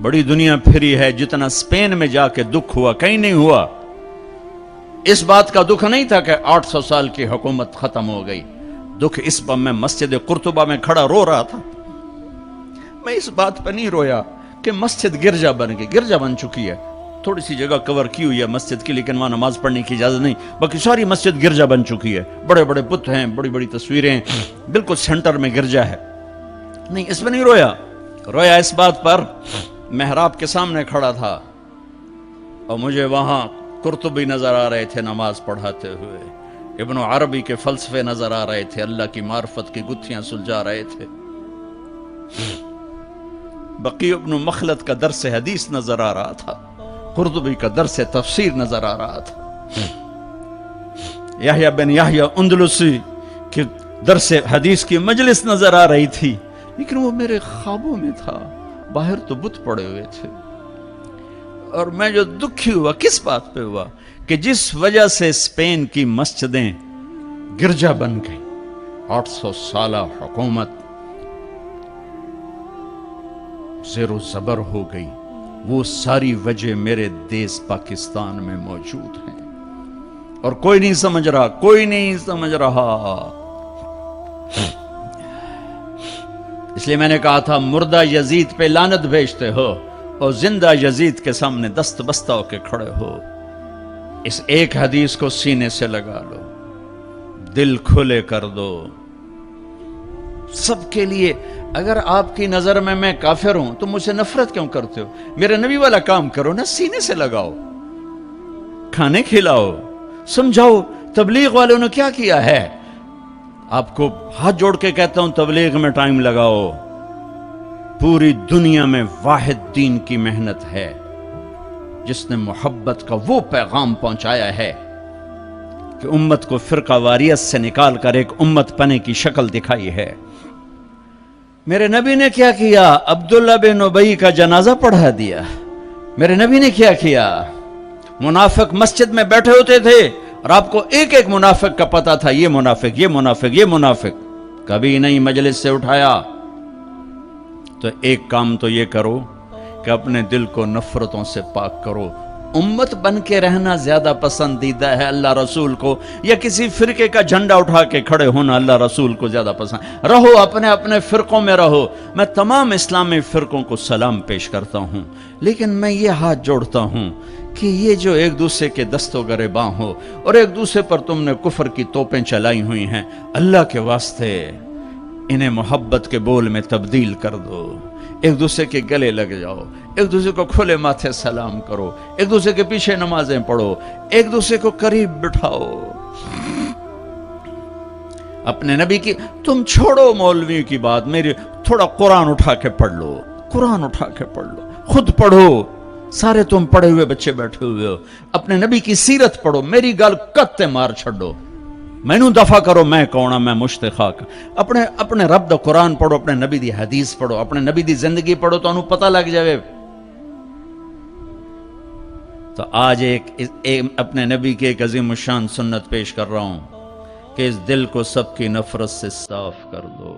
بڑی دنیا پھری ہے، جتنا اسپین میں جا کے دکھ ہوا کہیں نہیں ہوا۔ اس بات کا دکھ نہیں تھا کہ 800 سال کی حکومت ختم ہو گئی، دکھ اس پر میں مسجد قرطبہ میں کھڑا رو رہا تھا۔ میں اس بات پہ نہیں رویا کہ مسجد گرجا بن گئی، گرجا بن چکی ہے، تھوڑی سی جگہ کور کی ہوئی ہے مسجد کی، لیکن وہاں نماز پڑھنے کی اجازت نہیں، باقی ساری مسجد گرجا بن چکی ہے، بڑے بڑے بت ہیں، بڑی بڑی تصویریں، بالکل سینٹر میں گرجا ہے۔ نہیں، اس میں نہیں رویا، رویا اس بات پر محراب کے سامنے کھڑا تھا اور مجھے وہاں قرطبی نظر آ رہے تھے نماز پڑھاتے ہوئے، ابن عربی کے فلسفے نظر آ رہے تھے، اللہ کی معرفت کی گتھیاں سلجھا رہے تھے، بقی ابن مخلد کا درس حدیث نظر آ رہا تھا، قرطبی کا درس تفسیر نظر آ رہا تھا، یحییٰ بن یحییٰ اندلسی کے درس حدیث کی مجلس نظر آ رہی تھی، لیکن وہ میرے خوابوں میں تھا، باہر تو بت پڑے ہوئے تھے۔ اور میں جو دکھی ہوا کس بات پہ ہوا کہ جس وجہ سے اسپین کی مسجدیں گرجا بن گئی، 800 سالہ حکومت زیر و زبر ہو گئی، وہ ساری وجہ میرے دیس پاکستان میں موجود ہیں، اور کوئی نہیں سمجھ رہا، کوئی نہیں سمجھ رہا۔ اس لیے میں نے کہا تھا مردہ یزید پہ لعنت بھیجتے ہو اور زندہ یزید کے سامنے دست بستہ ہو کے کھڑے ہو۔ اس ایک حدیث کو سینے سے لگا لو، دل کھلے کر دو سب کے لیے۔ اگر آپ کی نظر میں کافر ہوں تو مجھ سے نفرت کیوں کرتے ہو؟ میرے نبی والا کام کرو نا، سینے سے لگاؤ، کھانے کھلاؤ، سمجھاؤ۔ تبلیغ والوں نے کیا کیا ہے؟ آپ کو ہاتھ جوڑ کے کہتا ہوں تبلیغ میں ٹائم لگاؤ، پوری دنیا میں واحد دین کی محنت ہے جس نے محبت کا وہ پیغام پہنچایا ہے کہ امت کو فرقہ واریت سے نکال کر ایک امت پنے کی شکل دکھائی ہے۔ میرے نبی نے کیا کیا؟ عبداللہ بن ابی کا جنازہ پڑھا دیا۔ میرے نبی نے کیا کیا؟ منافق مسجد میں بیٹھے ہوتے تھے اور آپ کو ایک ایک منافق کا پتہ تھا، یہ منافق، یہ منافق، یہ منافق، کبھی نہیں مجلس سے اٹھایا۔ تو ایک کام تو یہ کرو کہ اپنے دل کو نفرتوں سے پاک کرو۔ امت بن کے رہنا زیادہ پسندیدہ ہے اللہ رسول کو، یا کسی فرقے کا جھنڈا اٹھا کے کھڑے ہونا اللہ رسول کو زیادہ پسند؟ رہو اپنے اپنے فرقوں میں رہو۔ میں تمام اسلامی فرقوں کو سلام پیش کرتا ہوں، لیکن میں یہ ہاتھ جوڑتا ہوں کہ یہ جو ایک دوسرے کے دست و گریباں ہو اور ایک دوسرے پر تم نے کفر کی توپیں چلائی ہوئی ہیں، اللہ کے واسطے انہیں محبت کے بول میں تبدیل کر دو، ایک دوسرے کے گلے لگ جاؤ، ایک دوسرے کو کھلے ماتھے سلام کرو، ایک دوسرے کے پیچھے نمازیں پڑھو، ایک دوسرے کو قریب بٹھاؤ۔ اپنے نبی کی تم چھوڑو مولوی کی بات، میری تھوڑا قرآن اٹھا کے پڑھ لو، قرآن اٹھا کے پڑھ لو، خود پڑھو، سارے تم پڑھے ہوئے بچے بیٹھے ہوئے ہو، اپنے نبی کی سیرت پڑھو، میری گل کتے مار چھڑو، مینوں دفع کرو میں کون ہاں، میں مشتخاک، اپنے رب دا قرآن پڑھو، اپنے نبی دی حدیث پڑھو، اپنے نبی دی زندگی پڑھو تو انہوں پتہ لگ جائے۔ تو آج اپنے نبی کی ایک عظیم الشان سنت پیش کر رہا ہوں کہ اس دل کو سب کی نفرت سے صاف کر دو۔